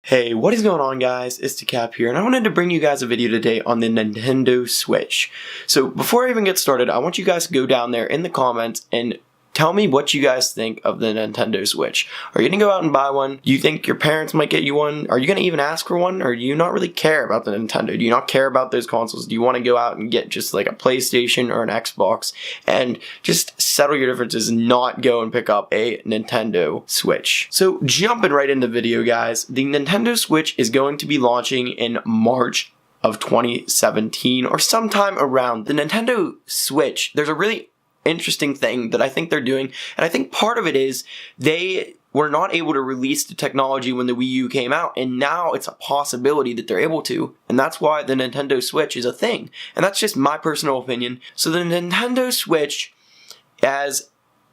Hey, what is going on, guys? Isticap here, and I wanted to bring you guys a video today on the Nintendo Switch. So before I even get started, I want you guys to go down there in the comments and tell me what you guys think of the Nintendo Switch. Are you going to go out and buy one? Do you think your parents might get you one? Are you going to even ask for one? Or do you not really care about the Nintendo? Do you not care about those consoles? Do you want to go out and get just like a PlayStation or an Xbox and just settle your differences and not go and pick up a Nintendo Switch? So jumping right into the video, guys, the Nintendo Switch is going to be launching in March of 2017 or sometime around. The Nintendo Switch, there's a really interesting thing that I think they're doing, and I think part of it is they were not able to release the technology when the Wii U came out, and now it's a possibility that they're able to, and that's why the Nintendo Switch is a thing, and that's just my personal opinion. So the Nintendo Switch has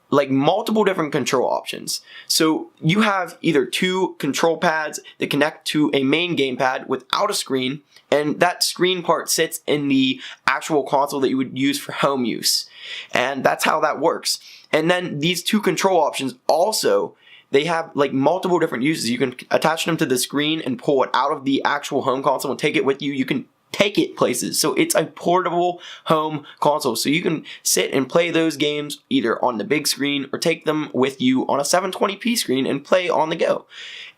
like multiple different control options. So you have either two control pads that connect to a main gamepad without a screen, and that screen part sits in the actual console that you would use for home use. And that's how that works. And then these two control options also, they have like multiple different uses. You can attach them to the screen and pull it out of the actual home console and take it with you. You can take it places. So it's a portable home console. So you can sit and play those games either on the big screen or take them with you on a 720p screen and play on the go.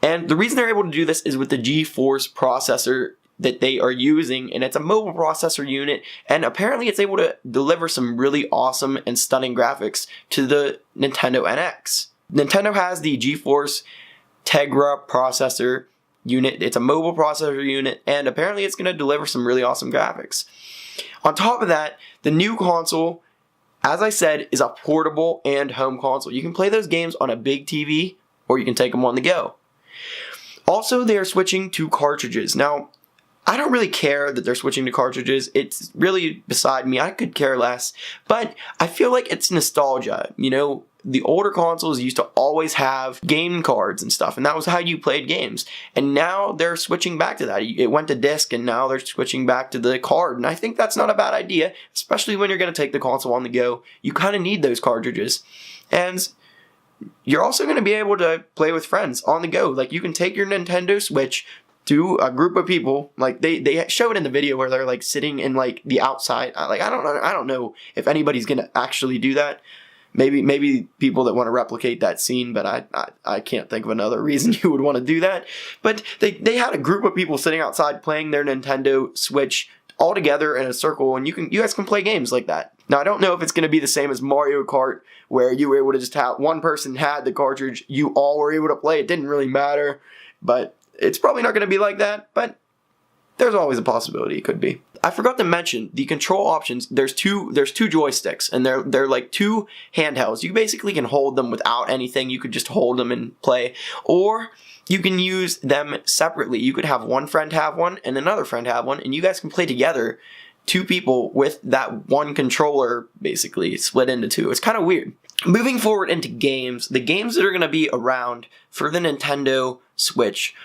And the reason they're able to do this is with the GeForce processor that they are using, and it's a mobile processor unit, and apparently it's able to deliver some really awesome and stunning graphics to the Nintendo NX. Nintendo has the GeForce Tegra processor unit. It's a mobile processor unit, and apparently it's going to deliver some really awesome graphics. On top of that, the new console, as I said, is a portable and home console. You can play those games on a big TV, or you can take them on the go. Also, they are switching to cartridges. Now, I don't really care that they're switching to cartridges. It's really beside me. I could care less. But I feel like it's nostalgia. You know, the older consoles used to always have game cards and stuff, and that was how you played games. And now they're switching back to that. It went to disc, and now they're switching back to the card. And I think that's not a bad idea, especially when you're going to take the console on the go. You kind of need those cartridges. And you're also going to be able to play with friends on the go. Like, you can take your Nintendo Switch to a group of people. Like they show it in the video where they're like sitting in like the outside. Like I don't know if anybody's gonna actually do that. Maybe people that want to replicate that scene, but I can't think of another reason you would want to do that. But they had a group of people sitting outside playing their Nintendo Switch all together in a circle, and you guys can play games like that. Now I don't know if it's gonna be the same as Mario Kart, where you were able to just have one person had the cartridge, you all were able to play. It didn't really matter, but it's probably not going to be like that, but there's always a possibility it could be. I forgot to mention the control options. There's two joysticks, and they're like two handhelds. You basically can hold them without anything. You could just hold them and play, or you can use them separately. You could have one friend have one and another friend have one, and you guys can play together, two people with that one controller basically split into two. It's kind of weird. Moving forward into games, the games that are going to be around for the Nintendo Switch.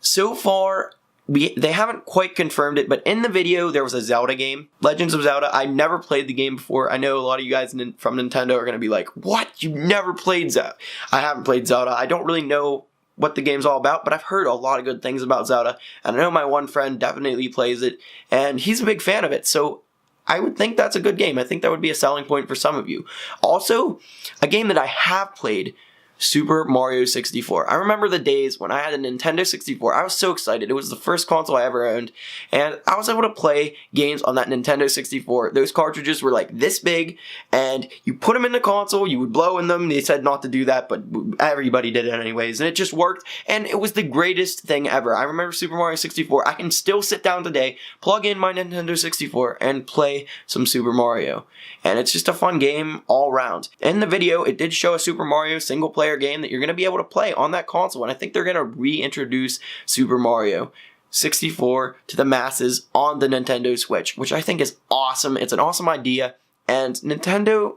So far, they haven't quite confirmed it, but in the video, there was a Zelda game, Legends of Zelda. I never played the game before. I know a lot of you guys from Nintendo are going to be like, what? You've never played Zelda? I haven't played Zelda. I don't really know what the game's all about, but I've heard a lot of good things about Zelda, and I know my one friend definitely plays it, and he's a big fan of it, so I would think that's a good game. I think that would be a selling point for some of you. Also, a game that I have played, Super Mario 64. I remember the days when I had a Nintendo 64. I was so excited. It was the first console I ever owned, and I was able to play games on that Nintendo 64. Those cartridges were like this big, and you put them in the console, you would blow in them. They said not to do that, but everybody did it anyways, and it just worked, and it was the greatest thing ever. I remember Super Mario 64. I can still sit down today, plug in my Nintendo 64, and play some Super Mario, and it's just a fun game all around. In the video, it did show a Super Mario single player game that you're going to be able to play on that console, and I think they're going to reintroduce Super Mario 64 to the masses on the Nintendo Switch, which I think is awesome. It's an awesome idea, and Nintendo,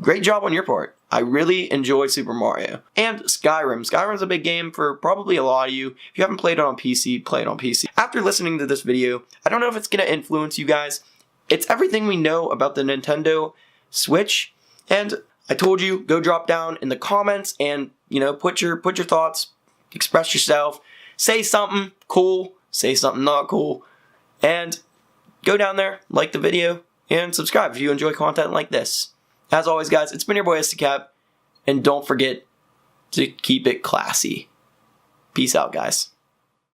great job on your part. I really enjoy Super Mario. And Skyrim. Skyrim's a big game for probably a lot of you. If you haven't played it on PC, play it on PC. After listening to this video, I don't know if it's going to influence you guys. It's everything we know about the Nintendo Switch, and I told you, go drop down in the comments and, put your thoughts, express yourself, say something cool, say something not cool, and go down there, like the video, and subscribe if you enjoy content like this. As always, guys, it's been your boy isticap, and don't forget to keep it classy. Peace out, guys.